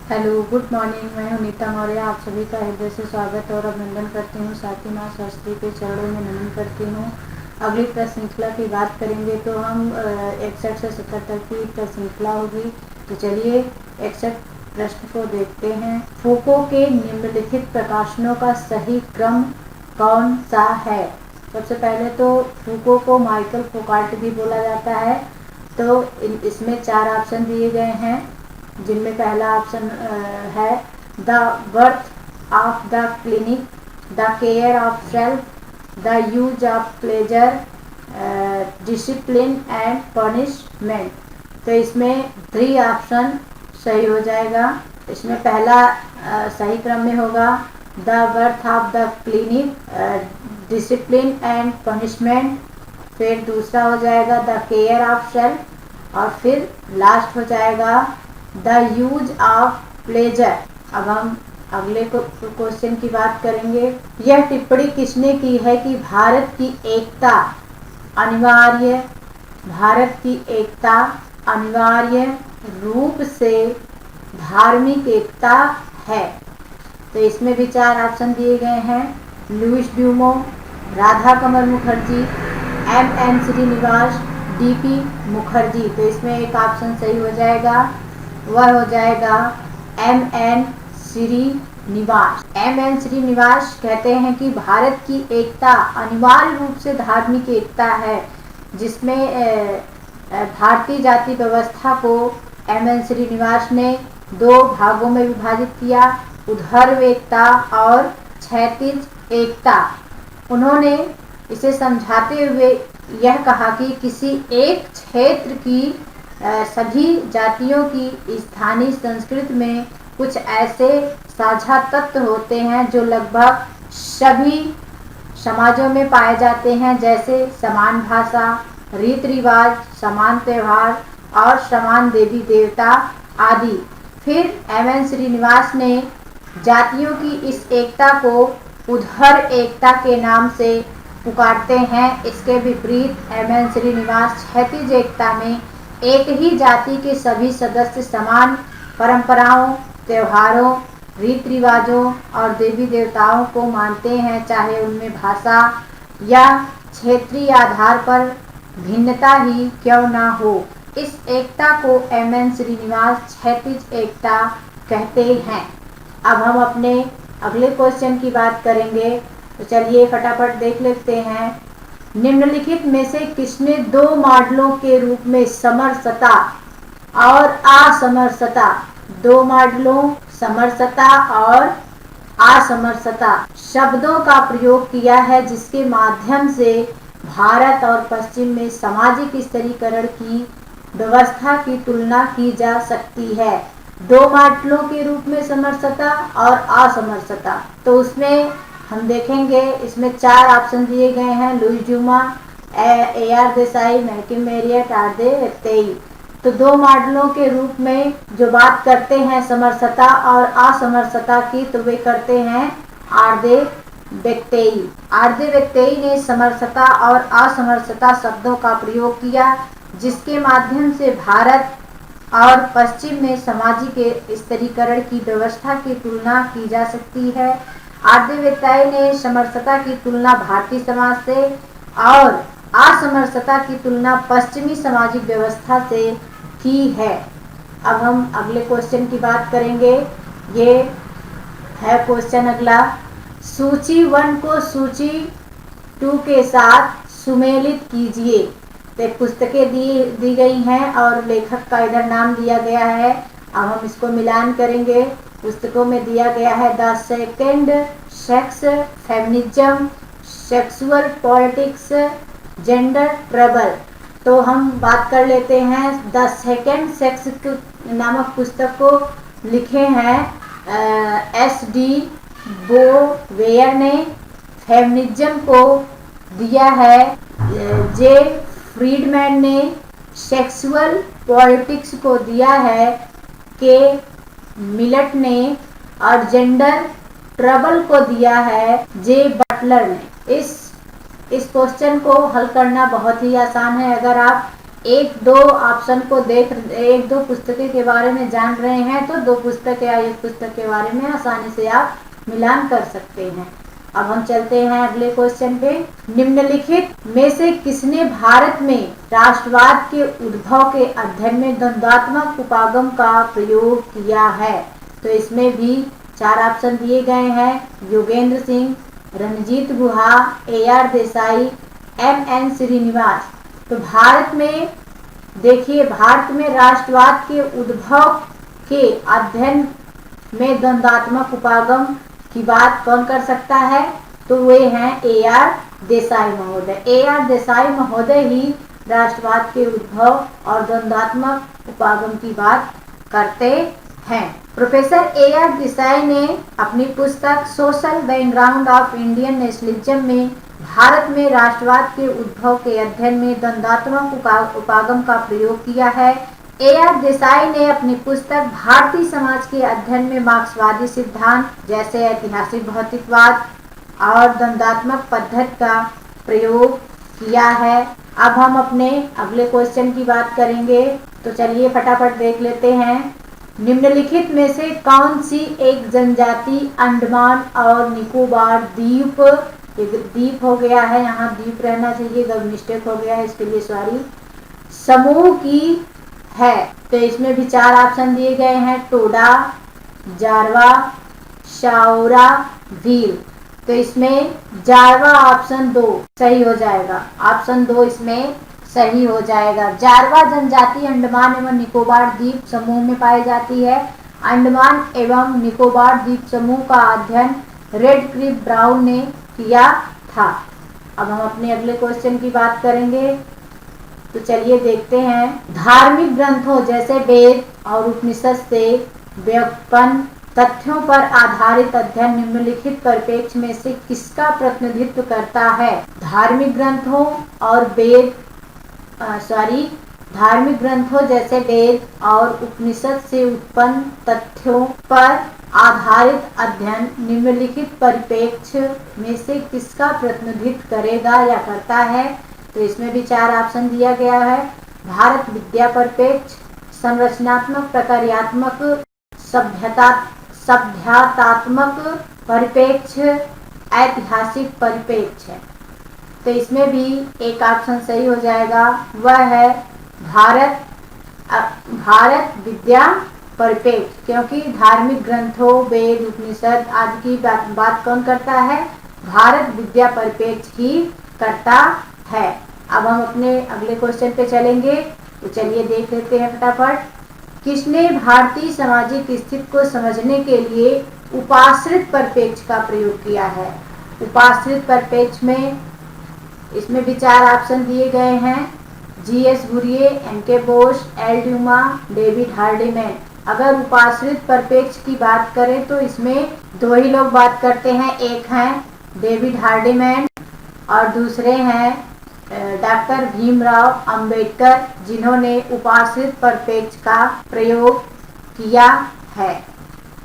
Hello, good morning. मैं हूं नीता मौर्य। आप सभी का हृदय से स्वागत और अभिनंदन करती हूं। साथ ही माँ सरस्वती के चरणों में नमन करती हूं। अगली प्रश्न श्रृंखला की बात करेंगे तो हम 61 से 77 की प्रश्न श्रृंखला होगी। तो चलिए 61 प्रश्न को देखते हैं। फूको के निम्नलिखित प्रकाशनों का सही क्रम कौन सा है? सबसे पहले तो फूको को माइकल फूकाल्ट भी बोला जाता है। तो इसमें 4 ऑप्शन दिए गए हैं, जिनमें पहला ऑप्शन है the worth of the clinic, the care of self, the use of pleasure, discipline and punishment. तो इसमें 3 ऑप्शन सही हो जाएगा। इसमें पहला सही क्रम में होगा the worth of the clinic, discipline and punishment, फिर दूसरा हो जाएगा द केयर ऑफ सेल्फ और फिर लास्ट हो जाएगा द यूज ऑफ प्लेजर। अब हम अगले क्वेश्चन की बात करेंगे। यह टिप्पणी किसने की है कि भारत की एकता अनिवार्य रूप से धार्मिक एकता है? तो इसमें भी 4 ऑप्शन दिए गए हैं। लुईस ड्यूमो, राधा कमल मुखर्जी, M.N. श्रीनिवास, D.P. मुखर्जी। तो इसमें एक ऑप्शन सही हो जाएगा, वह हो जाएगा M.N. श्रीनिवास। M.N. श्रीनिवास कहते हैं कि भारत की एकता अनिवार्य रूप से धार्मिक एकता है, जिसमें भारतीय जाति व्यवस्था को M.N. श्रीनिवास ने 2 भागों में विभाजित किया, ऊर्ध्व एकता और क्षैतिज एकता। उन्होंने इसे समझाते हुए यह कहा कि किसी एक क्षेत्र की सभी जातियों की स्थानीय संस्कृति में कुछ ऐसे साझा तत्व होते हैं जो लगभग सभी समाजों में पाए जाते हैं, जैसे समान भाषा, रीति रिवाज, समान त्यौहार और समान देवी देवता आदि। फिर M.N. श्रीनिवास ने जातियों की इस एकता को उधर एकता के नाम से पुकारते हैं। इसके विपरीत M.N. श्रीनिवास क्षैतिज एकता में एक ही जाति के सभी सदस्य समान परंपराओं, त्योहारों, रीति रिवाजों और देवी देवताओं को मानते हैं, चाहे उनमें भाषा या क्षेत्रीय आधार पर भिन्नता ही क्यों ना हो। इस एकता को M.N. श्रीनिवास क्षैतिज एकता कहते हैं। अब हम अपने अगले क्वेश्चन की बात करेंगे। तो चलिए फटाफट देख लेते हैं। निम्नलिखित में से किसने 2 मॉडलों के रूप में समरसता और असमरसता, 2 मॉडलों समरसता और असमरसता शब्दों का प्रयोग किया है, जिसके माध्यम से भारत और पश्चिम में सामाजिक स्तरीकरण की व्यवस्था की तुलना की जा सकती है? 2 मॉडलों के रूप में समरसता और असमरसता। तो उसमें हम देखेंगे, इसमें 4 ऑप्शन दिए गए हैं। Louis Dumont, A.R. Desai, McKim Marriott, आर्दे वेक्तेई। तो 2 मॉडलों के रूप में जो बात करते हैं समरसता और असमरसता की, तो वे करते हैं आर्दे वेक्तेई। आर्दे वेक्तेई ने समरसता और असमरसता शब्दों का प्रयोग किया, जिसके माध्यम से भारत और पश्चिम में सामाजिक स्तरीकरण की व्यवस्था की तुलना की जा सकती है। आर्दे वेक्तेई ने समरसता की तुलना भारतीय समाज से और असमरसता की तुलना पश्चिमी सामाजिक व्यवस्था से की है। अब हम अगले क्वेश्चन की बात करेंगे। ये है क्वेश्चन अगला। सूची 1 को सूची 2 के साथ सुमेलित कीजिए। तो पुस्तकें दी गई हैं और लेखक का इधर नाम दिया गया है। अब हम इसको मिलान करेंगे। पुस्तकों में दिया गया है the second sex, feminism, sexual politics, gender trouble. तो हम बात कर लेते हैं। द सेकेंड सेक्स नामक पुस्तक को लिखे हैं S.D. बोवेयर ने। फेमिनिज्म को दिया है J. फ्रीडमैन ने। सेक्सुअल पॉलिटिक्स को दिया है K. मिलट ने और जेंडर ट्रबल को दिया है J. बटलर ने। इस क्वेश्चन को हल करना बहुत ही आसान है। अगर आप एक दो ऑप्शन को एक दो पुस्तकें के बारे में जान रहे हैं तो दो पुस्तक या एक पुस्तक के बारे में आसानी से आप मिलान कर सकते हैं। अब हम चलते हैं अगले क्वेश्चन पे। निम्नलिखित में से किसने भारत में राष्ट्रवाद के उद्भव के अध्ययन में द्वंद्वात्मक उपागम का प्रयोग किया है? तो इसमें भी 4 ऑप्शन दिए गए हैं। योगेंद्र सिंह, रणजीत गुहा, AR देसाई, MN श्रीनिवास। तो भारत में देखिए, भारत में राष्ट्रवाद के उद्भव के अध्ययन में द्वंद्वात्मक उपागम की बात कौन कर सकता है? तो वे हैं AR देसाई महोदय। AR देसाई महोदय ही राष्ट्रवाद के उद्भव और द्वंद्वात्मक उपागम की बात करते हैं। प्रोफेसर AR देसाई ने अपनी पुस्तक social background of Indian nationalism में भारत में राष्ट्रवाद के उद्भव के अध्ययन में द्वंद्वात्मक उपागम का प्रयोग किया है। AR देसाई ने अपनी पुस्तक भारतीय समाज के अध्ययन में मार्क्सवादी सिद्धांत जैसे ऐतिहासिक भौतिकवाद और द्वंद्वात्मक पद्धति का प्रयोग किया है। अब हम अपने अगले क्वेश्चन की बात करेंगे, तो चलिए फटाफट देख लेते हैं। निम्नलिखित में से कौन सी एक जनजाति अंडमान और निकोबार द्वीप, द्वीप हो गया है, यहाँ द्वीप रहना चाहिए, मिस्टेक हो गया है, इसके लिए सॉरी, समूह की है? तो इसमें भी 4 ऑप्शन दिए गए हैं। टोडा, जारवा, शाओरा, भील। तो इसमें जारवा ऑप्शन 2 सही हो जाएगा। ऑप्शन 2 इसमें सही हो जाएगा। जारवा जनजाति अंडमान एवं निकोबार द्वीप समूह में पाई जाती है। अंडमान एवं निकोबार द्वीप समूह का अध्ययन रेडक्लिफ ब्राउन ने किया था। अब हम अपने अगले क्वेश्चन की बात करेंगे, तो चलिए देखते हैं। धार्मिक ग्रंथों जैसे वेद और उपनिषद से व्युत्पन्न तथ्यों पर आधारित अध्ययन निम्नलिखित परिप्रेक्ष्य में से किसका प्रतिनिधित्व करता है? धार्मिक ग्रंथों और धार्मिक ग्रंथों जैसे वेद और उपनिषद से उत्पन्न तथ्यों पर आधारित अध्ययन निम्नलिखित परिप्रेक्ष्य में से किसका प्रतिनिधित्व करेगा या करता है? तो इसमें भी 4 ऑप्शन दिया गया है। भारत विद्या परिप्रेक्ष्य, संरचनात्मक प्रक्रियात्मक, सभ्यतात्मक परिप्रेक्ष्य, ऐतिहासिक परिप्रेक्ष्य। तो इसमें भी एक ऑप्शन सही हो जाएगा, वह है भारत विद्या परिप्रेक्ष्य, क्योंकि धार्मिक ग्रंथों वेद उपनिषद आदि की बात कौन करता है? भारत विद्या परिप्रेक्ष्य ही करता है। अब हम अपने अगले क्वेश्चन पे चलेंगे, तो चलिए देख लेते हैं फटाफट। किसने भारतीय सामाजिक स्थिति को समझने के लिए उपाश्रित परिप्रेक्ष्य का प्रयोग किया है? उपाश्रित परिप्रेक्ष्य में इसमें भी 4 ऑप्शन दिए गए हैं। GS Ghurye, MK Bose, L Dumont, David Hardiman. अगर उपाश्रित परिप्रेक्ष्य की बात करें तो इसमें 2 ही लोग बात करते हैं। एक हैं डेविड हार्डीमैन और दूसरे हैं डॉक्टर भीमराव अंबेडकर, जिन्होंने उपाश्रित परिप्रेक्ष्य का प्रयोग किया है।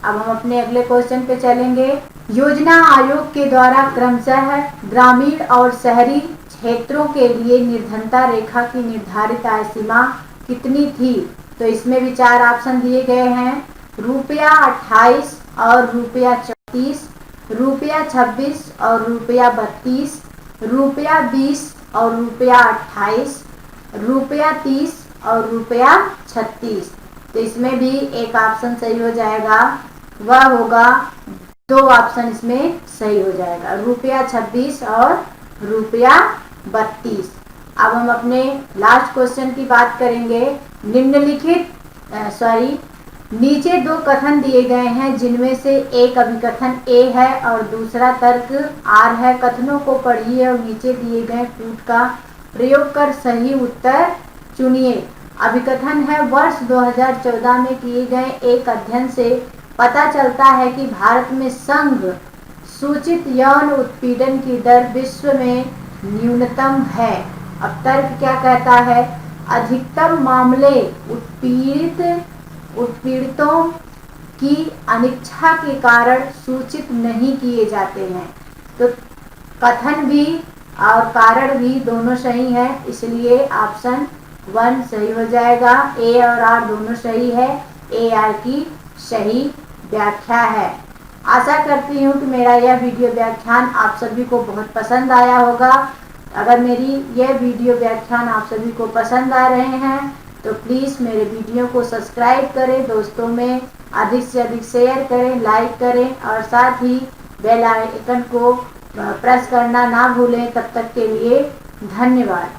अब हम अपने अगले क्वेश्चन पे चलेंगे। योजना आयोग के द्वारा क्रमशः ग्रामीण और शहरी क्षेत्रों के लिए निर्धनता रेखा की निर्धारित आय सीमा कितनी थी? तो इसमें भी 4 ऑप्शन दिए गए हैं। ₹28 और ₹34, ₹26 और ₹32, ₹20 और ₹28, ₹30 और ₹36। तो इसमें भी एक ऑप्शन सही हो जाएगा, वह होगा 2 ऑप्शन इसमें सही हो जाएगा, ₹26 और ₹32। अब हम अपने लास्ट क्वेश्चन की बात करेंगे। निम्नलिखित नीचे 2 कथन दिए गए हैं, जिनमें से एक अभिकथन A है और दूसरा तर्क R है। कथनों को पढ़िए और नीचे दिए गए कूट का प्रयोग कर सही उत्तर चुनिए। अभिकथन है, वर्ष 2014 में किए गए एक अध्ययन से पता चलता है कि भारत में संघ सूचित यौन उत्पीड़न की दर विश्व में न्यूनतम है। अब तर्क क्या कहता है? अधिकतम मामले उत्पीड़ितों की अनिच्छा के कारण सूचित नहीं किए जाते हैं। तो कथन भी और कारण भी दोनों सही है, इसलिए ऑप्शन 1 सही हो जाएगा। ए और आर दोनों सही है। ए आर की सही व्याख्या है। आशा करती हूँ कि मेरा यह वीडियो व्याख्यान आप सभी को बहुत पसंद आया होगा। अगर मेरी यह वीडियो व्याख्यान आप सभी को पसंद आ रहे हैं तो प्लीज़ मेरे वीडियो को सब्सक्राइब करें, दोस्तों में अधिक से अधिक शेयर करें, लाइक करें और साथ ही बेल आइकन को प्रेस करना ना भूलें। तब तक के लिए धन्यवाद।